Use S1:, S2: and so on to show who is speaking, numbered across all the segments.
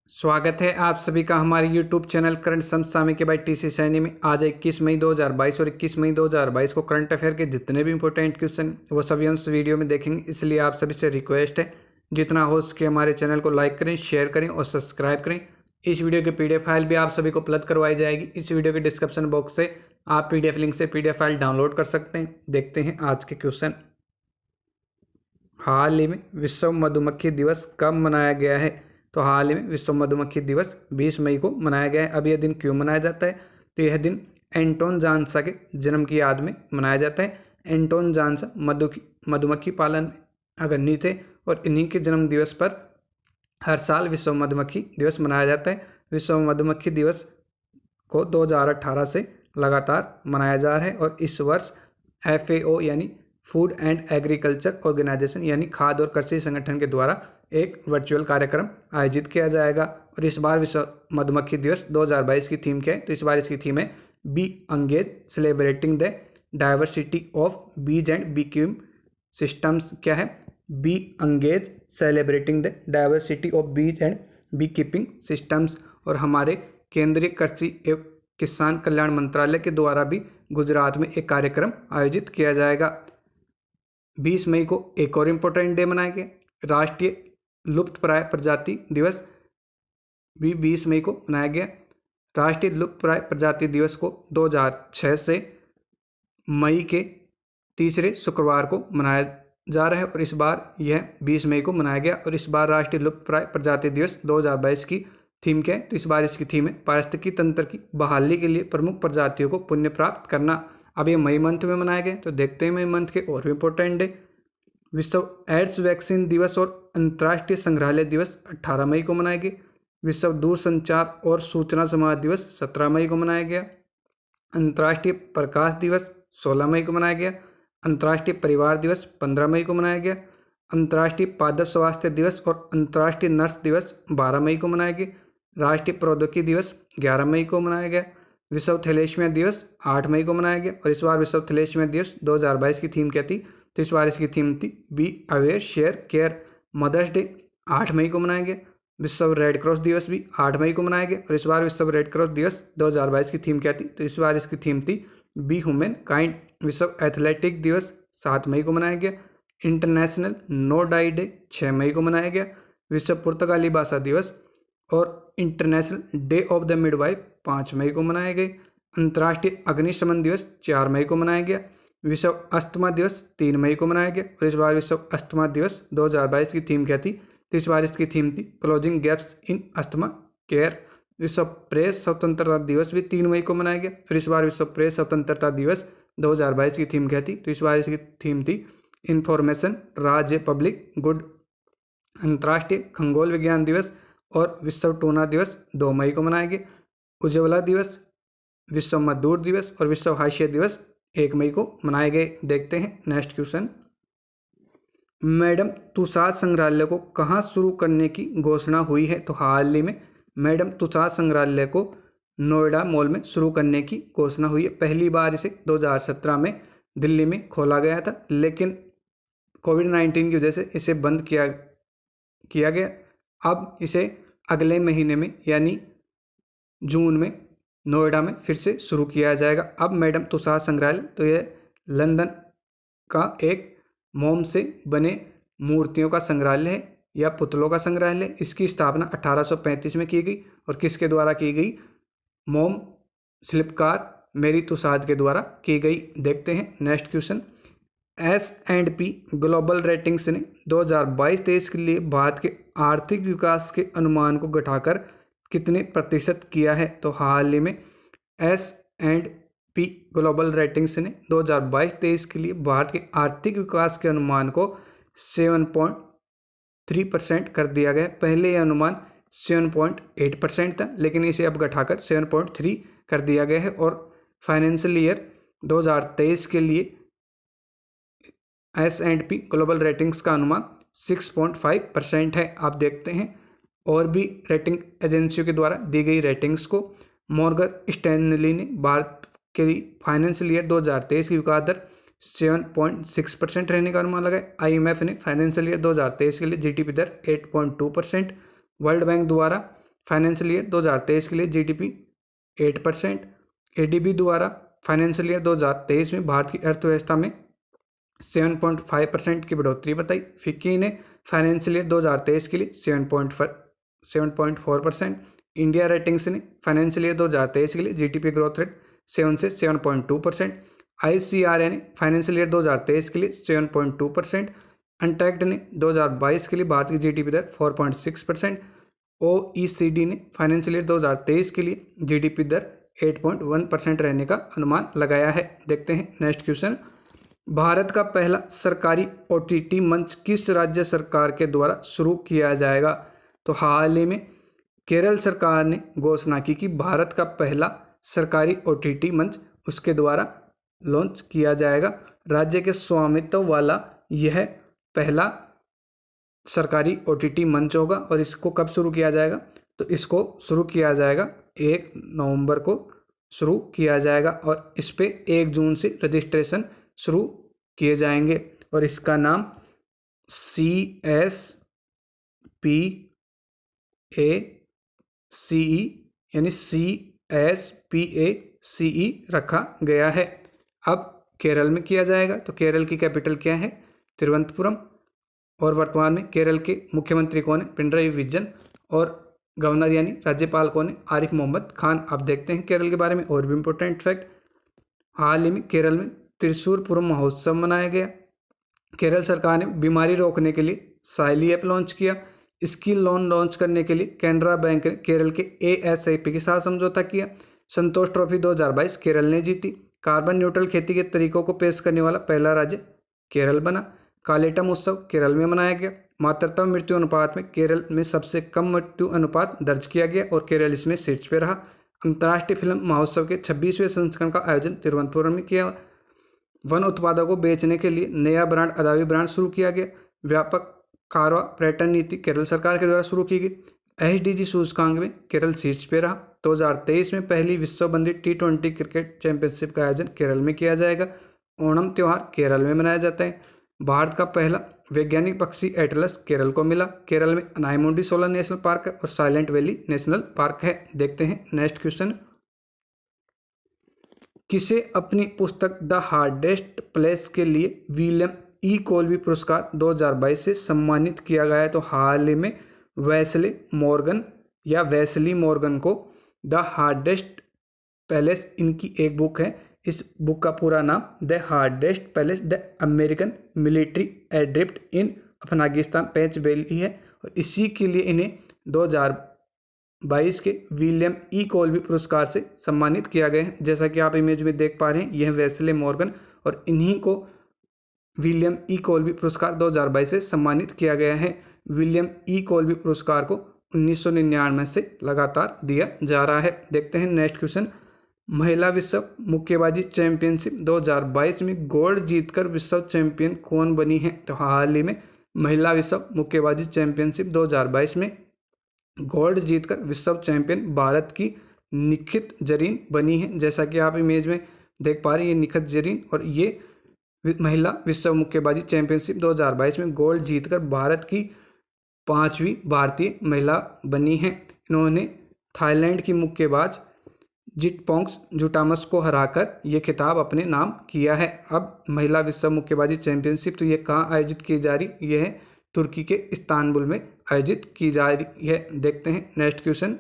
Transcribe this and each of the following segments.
S1: स्वागत है आप सभी का हमारे YouTube चैनल करंट समसामयिक बाय टीसी सैनी में। आज 21 मई 2022 और 21 मई 2022 को करंट अफेयर के जितने भी इंपॉर्टेंट क्वेश्चन वो सभी हम इस वीडियो में देखेंगे। इसलिए आप सभी से रिक्वेस्ट है जितना हो सके हमारे चैनल को लाइक करें, शेयर करें और सब्सक्राइब करें। इस वीडियो की PDF फाइल भी आप सभी को उपलब्ध करवाई जाएगी। इस वीडियो के डिस्क्रिप्शन बॉक्स से आप PDF लिंक से PDF फाइल डाउनलोड कर सकते हैं। देखते हैं आज के क्वेश्चन। हाल ही में विश्व मधुमक्खी दिवस कब मनाया गया है? तो हाल ही में विश्व मधुमक्खी दिवस 20 मई को मनाया गया है। अब यह दिन क्यों मनाया जाता है? तो यह दिन एंटोन जानसा के जन्म की याद में मनाया जाता है। एंटोन जानसा मधुमक्खी पालन अग्रणी थे और इन्हीं के जन्म दिवस पर हर साल विश्व मधुमक्खी दिवस मनाया जाता है। विश्व मधुमक्खी दिवस को 2018 से लगातार मनाया जा रहा है और इस वर्ष FAO यानी फूड एंड एग्रीकल्चर ऑर्गेनाइजेशन यानी खाद्य और कृषि संगठन के द्वारा एक वर्चुअल कार्यक्रम आयोजित किया जाएगा। और इस बार विश्व मधुमक्खी दिवस 2022 की थीम क्या है? तो इस बार इसकी थीम है bee engaged celebrating the diversity of bees and beekeeping systems. क्या है? Bee engaged celebrating the diversity of bees and beekeeping systems. और हमारे केंद्रीय कृषि एवं किसान कल्याण मंत्रालय के द्वारा भी गुजरात में एक कार्यक्रम आयोजित किया जाएगा। 20 मई को एक और इम्पोर्टेंट डे मनाया गया, राष्ट्रीय लुप्तप्राय प्रजाति दिवस भी 20 मई को मनाया गया। राष्ट्रीय लुप्तप्राय प्रजाति दिवस को 2006 से मई के तीसरे शुक्रवार को मनाया जा रहा है और इस बार यह 20 मई को मनाया गया। और इस बार राष्ट्रीय लुप्तप्राय प्रजाति दिवस 2022 की थीम क्या है? तो इस बार इसकी थीम है पारिस्थितिकी तंत्र की बहाली के लिए प्रमुख प्रजातियों को पुण्य प्राप्त करना। अब ये मई मंथ में मनाए गए, तो देखते हैं मई मंथ के और भी इंपॉर्टेंट डे। विश्व एड्स वैक्सीन दिवस और अंतर्राष्ट्रीय संग्रहालय दिवस 18 मई को मनाए गए। विश्व दूरसंचार और सूचना समाज दिवस 17 मई को मनाया गया। अंतर्राष्ट्रीय प्रकाश दिवस 16 मई को मनाया गया। अंतर्राष्ट्रीय परिवार दिवस 15 मई को मनाया गया। अंतर्राष्ट्रीय पादप स्वास्थ्य दिवस और अंतर्राष्ट्रीय नर्स दिवस 12 मई को मनाया गया। राष्ट्रीय प्रौद्योगिकी दिवस 11 मई को मनाया गया। विश्व थैलेसीमिया दिवस 8 मई को मनाया गया। और इस बार विश्व थैलेसीमिया दिवस 2022 की थीम क्या थी? तो इस बार इसकी थीम थी be aware share care. Mothers day 8 मई को मनाया गया। विश्व रेड क्रॉस दिवस भी 8 मई को मनाया गया। और इस बार विश्व रेड क्रॉस दिवस 2022 की थीम क्या थी? तो इस बार इसकी थीम थी बी ह्यूमन काइंड। विश्व एथलेटिक दिवस 7 मई को मनाया गया। इंटरनेशनल नो डाई डे 6 मई को मनाया गया। विश्व पुर्तगाली भाषा दिवस और international day of the midwife 5 मई को मनाए गए। अंतर्राष्ट्रीय अग्निशमन दिवस 4 मई को मनाया गया। विश्व अस्थमा दिवस 3 मई को मनाया गया। और इस बार विश्व अस्थमा दिवस 2022 की थीम क्या थी? तो इस बार इसकी थीम थी closing gaps in asthma care. विश्व प्रेस स्वतंत्रता दिवस भी 3 मई को मनाया गया। और इस बार विश्व प्रेस स्वतंत्रता दिवस 2022 की थीम क्या थी? तो इस बार इसकी थीम थी इंफॉर्मेशन राज्य पब्लिक गुड। अंतर्राष्ट्रीय खगोल विज्ञान दिवस और विश्व टूना दिवस 2 मई को मनाया गया। उज्ज्वला दिवस, विश्व मजदूर दिवस और विश्व हास्य दिवस 1 मई को मनाए गए। देखते हैं नेक्स्ट क्वेश्चन। मैडम तुसाद संग्रहालय को कहाँ शुरू करने की घोषणा हुई है? तो हाल ही में मैडम तुसाद संग्रहालय को नोएडा मॉल में शुरू करने की घोषणा हुई है। पहली बार इसे 2017 में दिल्ली में खोला गया था, लेकिन कोविड-19 की वजह से इसे बंद किया गया। अब इसे अगले महीने में यानी जून में नोएडा में फिर से शुरू किया जाएगा। अब मैडम तुसाद संग्रहालय तो यह लंदन का एक मोम से बने मूर्तियों का संग्रहालय है या पुतलों का संग्रहालय। इसकी स्थापना 1835 में की गई और किसके द्वारा की गई? मोम शिल्पकार मेरी तुसाद के द्वारा की गई। देखते हैं next question. S&P global ratings ने 2022-23 के लिए भारत के आर्थिक विकास के अनुमान को घटाकर कितने प्रतिशत किया है? तो हाल ही में S&P ग्लोबल रेटिंग्स ने 2022-23 के लिए भारत के आर्थिक विकास के अनुमान को 7.3% कर दिया गया। पहले यह अनुमान 7.8% था, लेकिन इसे अब घटाकर 7.3 कर दिया गया है। और फाइनेंशियल ईयर 2023 के लिए S&P ग्लोबल रेटिंग्स का अनुमान 6.5% है। आप देखते हैं और भी रेटिंग एजेंसियों के द्वारा दी गई रेटिंग्स को। मॉर्गन स्टैनली ने भारत के फाइनेंशियल ईयर 2023 की विकास दर 7.6% रहने का अनुमान लगाया। IMF ने फाइनेंशियल ईयर 2023 के लिए GDP दर 8.2%। वर्ल्ड बैंक द्वारा फाइनेंशियल ईयर 2023 के लिए जीडीपी 8%। एडीबी द्वारा फाइनेंशियल ईयर 2023 में भारत की अर्थव्यवस्था में 7.5% की बढ़ोतरी बताई। फिक्की ने फाइनेंशियल ईयर 2023 के लिए 7.4%। इंडिया रेटिंग्स ने फाइनेंशियल ईयर 2023 के लिए जीडीपी ग्रोथ रेट 7 से 7.2%। आईसीआरए ने फाइनेंशियल ईयर 2023 के लिए 7.2%। अनटैक्ड ने 2022 के लिए भारत की जीडीपी दर 4.6%। ओईसीडी ने फाइनेंशियल ईयर 2023 के लिए जीडीपी दर 8.1% रहने का अनुमान लगाया है। देखते हैं नेक्स्ट क्वेश्चन। भारत का पहला सरकारी ओटीटी मंच किस राज्य सरकार के द्वारा शुरू किया जाएगा? तो हाल ही में केरल सरकार ने घोषणा की कि भारत का पहला सरकारी ओटीटी मंच उसके द्वारा लॉन्च किया जाएगा। राज्य के स्वामित्व वाला यह पहला सरकारी ओटीटी मंच होगा और इसको कब शुरू किया जाएगा? तो इसको शुरू किया जाएगा 1 नवंबर को शुरू किया जाएगा और इस पे 1 जून से रजिस्ट्रेशन शुरू किए जाएंगे और इसका नाम CSPACE यानी CSPACE रखा गया है। अब केरल में किया जाएगा तो केरल की कैपिटल क्या है? तिरुवनंतपुरम। और वर्तमान में केरल के मुख्यमंत्री कौन है? पिनराई विजयन। और गवर्नर यानी राज्यपाल कौन है? आरिफ मोहम्मद खान। अब देखते हैं केरल के बारे में और भी इम्पोर्टेंट फैक्ट। हाल ही में केरल में त्रिशूरपुरम महोत्सव मनाया गया। केरल सरकार ने बीमारी रोकने के लिए साइली ऐप लॉन्च किया। स्किल लोन लॉन्च करने के लिए कैनरा बैंक ने केरल के ASAP के साथ समझौता किया। संतोष ट्रॉफी 2022 केरल ने जीती। कार्बन न्यूट्रल खेती के तरीकों को पेश करने वाला पहला राज्य केरल बना। कालेटम उत्सव केरल में मनाया गया। मातृत्व मृत्यु अनुपात में केरल में सबसे कम मृत्यु अनुपात दर्ज किया गया और केरल इसमें शीर्ष पे रहा। अंतर्राष्ट्रीय फिल्म महोत्सव के 26वें संस्करण का आयोजन तिरुवनंतपुरम में किया। वन उत्पादों को बेचने के लिए नया ब्रांड अदावी ब्रांड शुरू किया गया। व्यापक कारवा पर्यटन नीति केरल सरकार के द्वारा शुरू की गई। SDG सूचकांक में केरल शीर्ष पे रहा। 2023 में पहली विश्व बंदी T20 क्रिकेट चैंपियनशिप का आयोजन केरल में किया जाएगा। ओणम त्यौहार केरल में मनाया जाता है। भारत का पहला वैज्ञानिक पक्षी एटलस केरल को मिला। केरल में अनाईमुंडी सोलर नेशनल पार्क है और साइलेंट वैली नेशनल पार्क है। देखते हैं नेक्स्ट क्वेश्चन। किसे अपनी पुस्तक द हार्डेस्ट प्लेस के लिए विलियम ई कोल्बी पुरस्कार 2022 से सम्मानित किया गया है? तो हाल ही में वेस्ली मॉर्गन को द हार्डेस्ट पैलेस इनकी एक बुक है। इस बुक का पूरा नाम the hardest place the American military adrift in Afghanistan पेंचबेली है और इसी के लिए इन्हें 2022 के विलियम ई कोल्बी पुरस्कार से सम्मानित किया गया है। जैसा कि आप इमेज में देख पा रहे हैं, यह वेस्ले मॉर्गन और इन्हीं को विलियम ई कोल्बी पुरस्कार 2022 से सम्मानित किया गया है। विलियम ई कोल्बी पुरस्कार को 1999 से लगातार दिया जा रहा है। देखते हैं नेक्स्ट क्वेश्चन। महिला विश्व मुक्केबाजी चैंपियनशिप 2022 में गोल्ड जीतकर विश्व चैंपियन कौन बनी है? तो हाल ही में महिला विश्व मुक्केबाजी चैंपियनशिप 2022 में गोल्ड जीतकर विश्व चैंपियन भारत की निखित जरीन बनी है। जैसा कि आप इमेज में देख पा रहे हैं, ये निखित जरीन और ये महिला विश्व मुक्केबाजी चैंपियनशिप 2022 में गोल्ड जीतकर भारत की 5वीं भारतीय महिला बनी है। इन्होंने थाईलैंड की मुक्केबाज जिटपोंग्स जुटामस को हराकर ये खिताब अपने नाम किया है। अब महिला विश्व मुक्केबाजी चैंपियनशिप तो ये कहाँ आयोजित की जा रही? ये है तुर्की के इस्तांबुल में आयोजित की जा रही है। देखते हैं नेक्स्ट क्वेश्चन।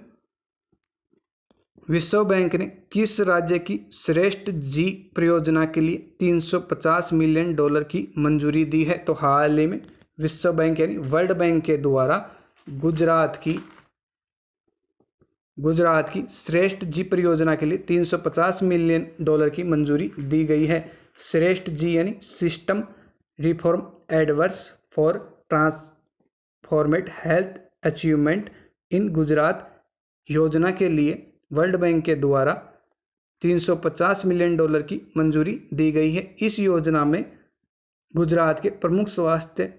S1: विश्व बैंक ने किस राज्य की श्रेष्ठ जी परियोजना के लिए $350 मिलियन की मंजूरी दी है? तो हाल ही में विश्व बैंक यानी वर्ल्ड बैंक के द्वारा गुजरात की श्रेष्ठ जी परियोजना के लिए $350 मिलियन की मंजूरी दी गई है। श्रेष्ठ जी यानी system reform endeavours for transformed health achievement in Gujarat योजना के लिए वर्ल्ड बैंक के द्वारा $350 मिलियन की मंजूरी दी गई है। इस योजना में गुजरात के प्रमुख स्वास्थ्य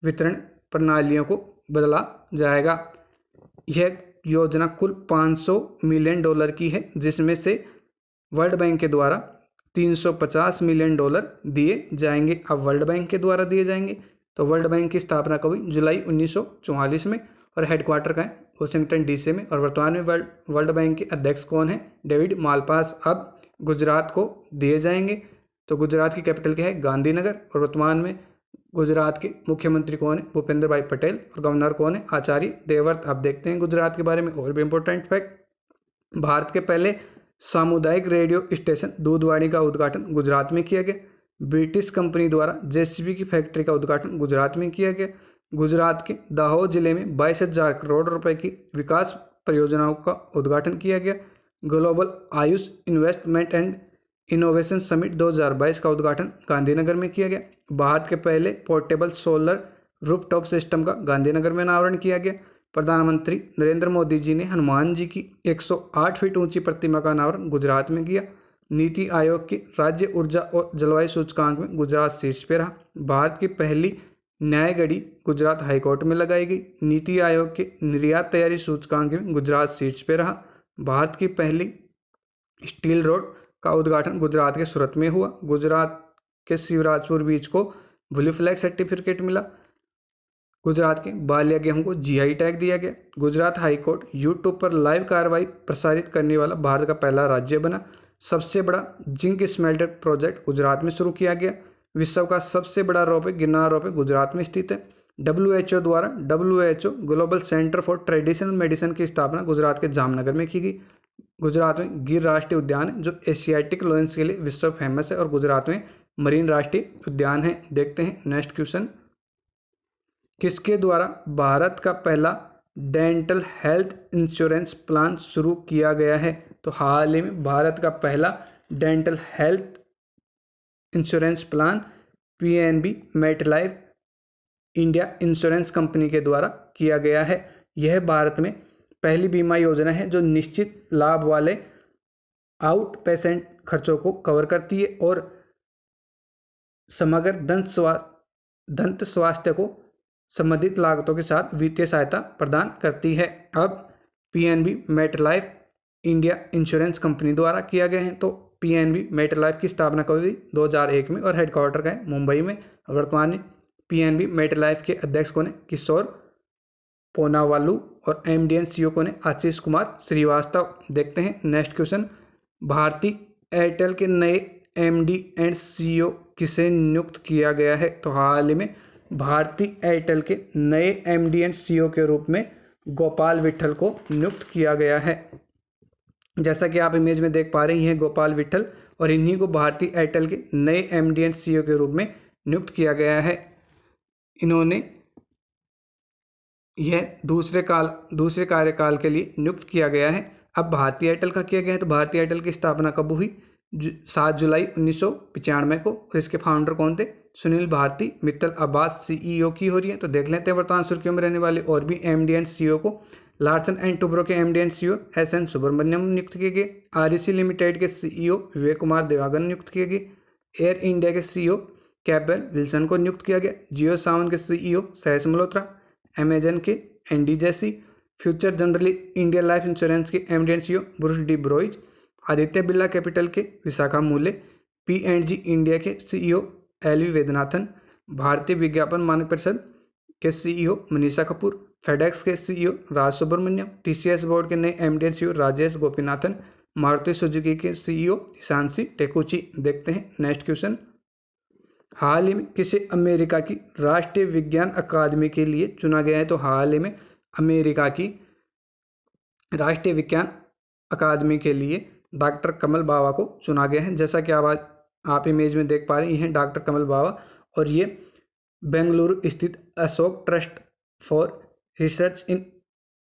S1: वितरण प्रणालियों को बदला जाएगा। यह योजना कुल $500 मिलियन की है, जिसमें से वर्ल्ड बैंक के द्वारा $350 मिलियन दिए जाएंगे। अब वर्ल्ड बैंक के द्वारा दिए जाएंगे तो वर्ल्ड बैंक की स्थापना कब हुई? जुलाई 1944 में और हेडक्वार्टर का है वाशिंगटन डीसी में। और वर्तमान में वर्ल्ड बैंक के अध्यक्ष कौन है? डेविड मालपास अब गुजरात को दिए जाएंगे। तो गुजरात की कैपिटल क्या है? गांधीनगर। और वर्तमान में गुजरात के मुख्यमंत्री कौन है? भूपेंद्र भाई पटेल। और गवर्नर कौन है? आचार्य देवव्रत। अब देखते हैं गुजरात के बारे में और भी इंपॉर्टेंट फैक्ट। भारत के पहले सामुदायिक रेडियो स्टेशन दूधवाड़ी का उद्घाटन गुजरात में किया गया। ब्रिटिश कंपनी द्वारा जेसीबी की फैक्ट्री का उद्घाटन गुजरात में किया गया। गुजरात के दाहोद जिले में 22,000 करोड़ रुपए की विकास परियोजनाओं का उद्घाटन किया गया। Global Ayush investment and innovation summit 2022 का उद्घाटन गांधीनगर में किया गया। भारत के पहले पोर्टेबल सोलर रूफटॉप सिस्टम का गांधीनगर में अनावरण किया गया। प्रधानमंत्री नरेंद्र मोदी जी ने हनुमान जी की 108 फीट ऊंची प्रतिमा का अनावरण गुजरात में किया। नीति आयोग के राज्य ऊर्जा और जलवायु सूचकांक में गुजरात शीर्ष पे रहा। भारत की पहली न्यायगढ़ी गुजरात हाईकोर्ट में लगाई गई। नीति आयोग के निर्यात तैयारी सूचकांक में गुजरात शीर्ष पे रहा। भारत की पहली स्टील रोड का उद्घाटन गुजरात के सूरत में हुआ। गुजरात के शिवराजपुर बीच को ब्लू फ्लैग सर्टिफिकेट मिला। गुजरात के बालिया गेहूं को जीआई टैग दिया गया। गुजरात हाईकोर्ट यूट्यूब पर लाइव कार्रवाई प्रसारित करने वाला भारत का पहला राज्य बना। सबसे बड़ा जिंक स्मेल्टर प्रोजेक्ट गुजरात में शुरू किया गया। विश्व का सबसे बड़ा रोपवे गिरनार रोपवे गुजरात में स्थित है। WHO द्वारा WHO global centre for traditional medicine की स्थापना गुजरात के जामनगर में की गई। गुजरात में गिर राष्ट्रीय उद्यान है जो एशियाटिक लायंस के लिए विश्व फेमस है। और गुजरात में मरीन राष्ट्रीय उद्यान है। देखते हैं नेक्स्ट क्वेश्चन। किसके द्वारा भारत का पहला डेंटल हेल्थ इंश्योरेंस प्लान शुरू किया गया है? तो हाल ही में भारत का पहला dental health insurance plan PNB MetLife India insurance company के द्वारा किया गया है। यह भारत में पहली बीमा योजना है जो निश्चित लाभ वाले आउट पेशेंट खर्चों को कवर करती है और समग्र दंत स्वास्थ्य को संबंधित लागतों के साथ वित्तीय सहायता प्रदान करती है। अब PNB MetLife India insurance company द्वारा किया गया है। तो PNB मेटलाइफ की स्थापना कब हुई? 2001 में। और हेडक्वार्टर का है मुंबई में। वर्तमान में PNB मेटलाइफ के अध्यक्ष कौन है? किशोर पोनावालू। और MD एंड CEO कौन है? आशीष कुमार श्रीवास्तव। देखते हैं नेक्स्ट क्वेश्चन। भारती एयरटेल के नए MD एंड CEO किसे नियुक्त किया गया है? तो हाल ही में भारती एयरटेल के नए MD एंड CEO के रूप में गोपाल विट्ठल को नियुक्त किया गया है। जैसा कि आप इमेज में देख पा रहे हैं गोपाल विट्ठल, और इन्हीं को भारती एयरटेल के नए MD एंड CEO के रूप में नियुक्त किया गया है। इन्होंने यह दूसरे कार्यकाल के लिए नियुक्त किया गया है। अब भारती एयरटेल का किया गया है। तो भारती एयरटेल की स्थापना कब हुई? 7 जुलाई 1995 को। और इसके फाउंडर कौन थे? सुनील भारती। मित्तल आबाद CEO की हो रही है। तो देख लेते हैं वर्तमान सुर्खियों में रहने वाले और भी MD एंड CEO को। लार्सन एंड टुब्रो के MD and CEO SN Subrahmanyam नियुक्त किए गए। REC लिमिटेड के CEO विवेक कुमार देवागन नियुक्त किए गए। एयर इंडिया के CEO कैपबेल विल्सन को नियुक्त किया गया। जियो सावन के CEO सैस मल्होत्रा। अमेजन के ND जैसी। Future Generali India Life Insurance के MD एंड CEO ब्रूस डी ब्रोइज। आदित्य बिरला कैपिटल के विशाखा मूले। P&G इंडिया के CEO LV वेदनाथन। भारतीय विज्ञापन मानक परिषद के CEO मनीषा कपूर। फेडेक्स के CEO राज सुब्रमण्यम। TCS बोर्ड के नए MD and CEO Rajesh Gopinathan. Maruti Suzuki के CEO हिसांशी टेकुची। देखते हैं नेक्स्ट क्वेश्चन। हाल ही में किसे अमेरिका की राष्ट्रीय विज्ञान अकादमी के लिए चुना गया है? तो हाल ही में अमेरिका की राष्ट्रीय विज्ञान अकादमी के लिए डॉक्टर कमल बावा को चुना गया है। जैसा कि आप इमेज में देख पा रहे हैं डॉक्टर कमल बावा, और ये बेंगलुरु स्थित Ashok trust for research in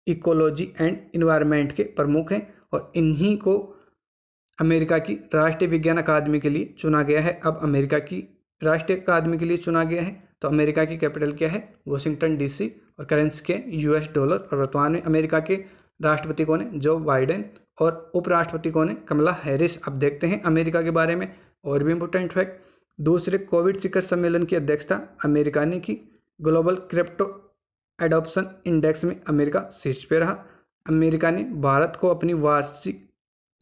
S1: ecology and environment के प्रमुख हैं। और इन्हीं को अमेरिका की राष्ट्रीय विज्ञान अकादमी के लिए चुना गया है। अब अमेरिका की राष्ट्रीय अकादमी के लिए चुना गया है। तो अमेरिका की कैपिटल क्या है? Washington DC। और करेंसी के US डॉलर। और वर्तमान में अमेरिका के राष्ट्रपति कौन है? Joe Biden. और उपराष्ट्रपति कौन है? कमला हैरिस। अब देखते हैं अमेरिका के बारे में और भी इंपॉर्टेंट फैक्ट। दूसरे कोविड शिखर सम्मेलन की अध्यक्षता अमेरिका ने की। ग्लोबल क्रिप्टो एडॉप्शन इंडेक्स में अमेरिका शीर्ष पे रहा। अमेरिका ने भारत को अपनी वार्षिक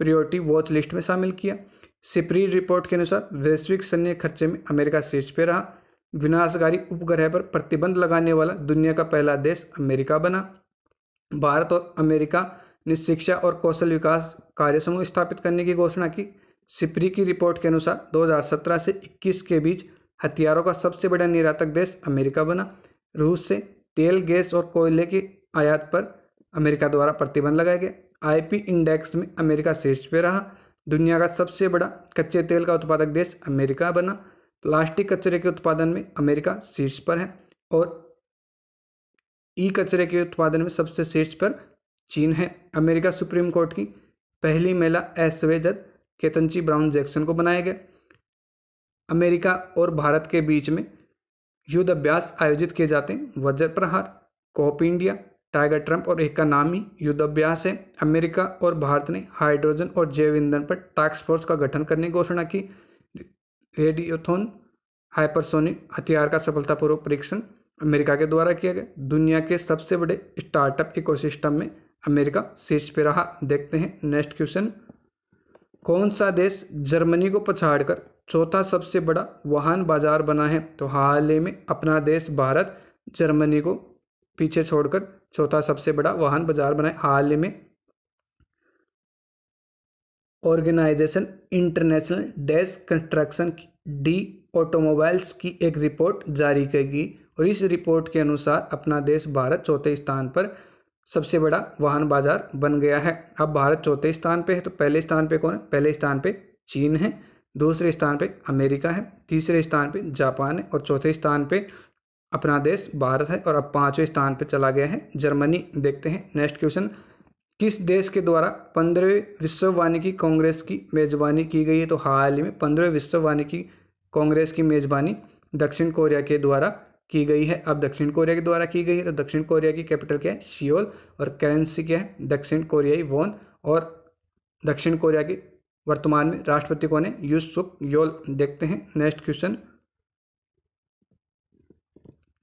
S1: प्रायोरिटी वॉच लिस्ट में शामिल किया। सिप्री रिपोर्ट के अनुसार वैश्विक सैन्य खर्चे में अमेरिका शीर्ष पे रहा। विनाशकारी उपग्रह पर प्रतिबंध लगाने वाला दुनिया का पहला देश अमेरिका बना। भारत और अमेरिका ने शिक्षा और कौशल विकास कार्य समूह स्थापित करने की घोषणा की। सिप्री की रिपोर्ट के अनुसार 2017 से 21 के बीच हथियारों का सबसे बड़ा निर्यातक देश अमेरिका बना। रूस से तेल, गैस और कोयले की आयात पर अमेरिका द्वारा प्रतिबंध लगाया गया। आईपी इंडेक्स में अमेरिका शीर्ष पे रहा। दुनिया का सबसे बड़ा कच्चे तेल का उत्पादक देश अमेरिका बना। प्लास्टिक कचरे के उत्पादन में अमेरिका शीर्ष पर है और ई कचरे के उत्पादन में सबसे शीर्ष पर चीन है। अमेरिका सुप्रीम कोर्ट की पहली महिला ऐश्वर्य जज केतनची ब्राउन जैक्सन को बनाया गया। अमेरिका और भारत के बीच में युद्ध अभ्यास आयोजित किए जाते हैं। वज्र प्रहार, कोप इंडिया, टाइगर ट्रंप और एक का नाम ही युद्ध अभ्यास है। अमेरिका और भारत ने हाइड्रोजन और जैव ईंधन पर टास्क फोर्स का गठन करने की घोषणा की। रेडियोथोन हाइपरसोनिक हथियार का सफलतापूर्वक परीक्षण अमेरिका के द्वारा किया गया। दुनिया के सबसे बड़े स्टार्टअप इकोसिस्टम में अमेरिका शीर्ष पे रहा। देखते हैं नेक्स्ट क्वेश्चन। कौन सा देश जर्मनी को पछाड़कर चौथा सबसे बड़ा वाहन बाजार बना है? तो हाल ही में अपना देश भारत जर्मनी को पीछे छोड़कर चौथा सबसे बड़ा वाहन बाजार बना है। हाल ही में ऑर्गेनाइजेशन इंटरनेशनल डैश कंस्ट्रक्शन डी ऑटोमोबाइल्स की एक रिपोर्ट जारी की और इस रिपोर्ट के अनुसार अपना देश भारत चौथे स्थान पर सबसे बड़ा वाहन बाजार बन गया है। अब भारत चौथे स्थान पे है तो पहले स्थान पे कौन है? पहले स्थान पे चीन है, दूसरे स्थान पे अमेरिका है, तीसरे स्थान पे जापान है और चौथे स्थान पे अपना देश भारत है और अब पांचवें स्थान पे चला गया है जर्मनी। देखते हैं नेक्स्ट क्वेश्चन। किस देश के द्वारा 15वें विश्व वानिकी कांग्रेस की मेजबानी की गई है? तो हाल ही में 15वें विश्व वानिकी कांग्रेस की मेजबानी दक्षिण कोरिया के द्वारा की गई है। अब दक्षिण कोरिया के द्वारा की गई है तो दक्षिण कोरिया की कैपिटल क्या है? सियोल। और करेंसी क्या है? दक्षिण कोरियाई वॉन। और दक्षिण कोरिया की वर्तमान में राष्ट्रपति कौन है? यूं सुक योल। देखते हैं नेक्स्ट क्वेश्चन।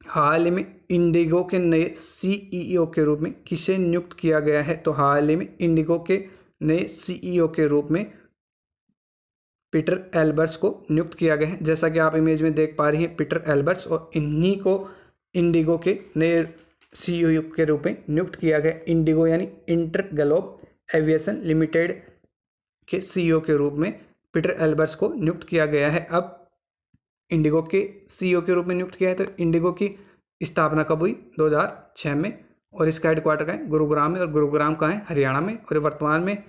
S1: हाल ही में इंडिगो के नए सीईओ के रूप में किसे नियुक्त किया गया है? तो हाल ही में इंडिगो के नए सीईओ के रूप में पीटर एल्बर्ट्स को नियुक्त किया गया है। जैसा कि आप इमेज में देख पा रही हैं पीटर एल्बर्ट्स, और इन्हीं को इंडिगो के नए सीईओ के रूप में नियुक्त किया गया। इंडिगो यानी इंटर ग्लोब एविएशन लिमिटेड के सीईओ के रूप में पीटर एल्बर्ट्स को नियुक्त किया गया है। अब इंडिगो के सीईओ के रूप में नियुक्त किया है तो इंडिगो की स्थापना कब हुई? 2006 में। और इसका हेडक्वार्टर कहाँ है? गुरुग्राम में। और गुरुग्राम कहाँ है? हरियाणा में। और वर्तमान में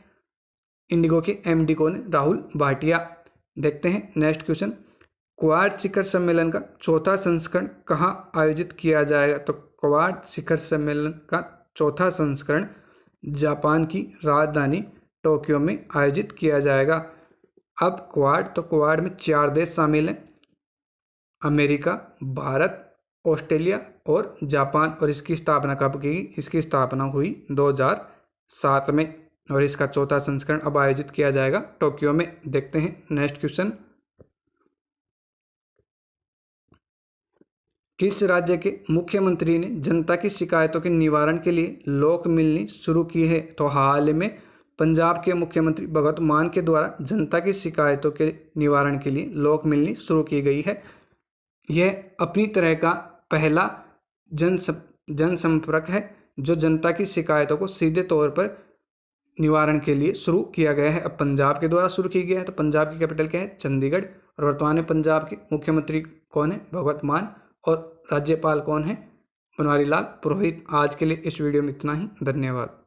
S1: इंडिगो के एमडी कौन है? राहुल भाटिया। देखते हैं नेक्स्ट क्वेश्चन। क्वाड शिखर सम्मेलन का चौथा संस्करण कहाँ आयोजित किया जाएगा? तो क्वाड शिखर सम्मेलन का चौथा संस्करण जापान की राजधानी टोक्यो में आयोजित किया जाएगा। अब क्वाड, तो क्वाड में 4 देश शामिल हैं, अमेरिका, भारत, ऑस्ट्रेलिया और जापान। और इसकी स्थापना कब की? इसकी स्थापना हुई 2007 में और इसका चौथा संस्करण अब आयोजित किया जाएगा टोक्यो में। देखते हैं नेक्स्ट क्वेश्चन। किस राज्य के मुख्यमंत्री ने जनता की शिकायतों के निवारण के लिए लोक मिलनी शुरू की है? तो हाल में पंजाब के मुख्यमंत्री भगवंत मान के द्वारा जनता की शिकायतों के निवारण के लिए लोक मिलनी शुरू की गई है। यह अपनी तरह का पहला जनसंपर्क है जो जनता की शिकायतों को सीधे तौर पर निवारण के लिए शुरू किया गया है। अब पंजाब के द्वारा शुरू किया गया है तो पंजाब की कैपिटल क्या है? चंडीगढ़। और वर्तमान में पंजाब के मुख्यमंत्री कौन है? भगवंत मान। और राज्यपाल कौन है? बनवारी लाल पुरोहित। आज के लिए इस वीडियो में इतना ही। धन्यवाद।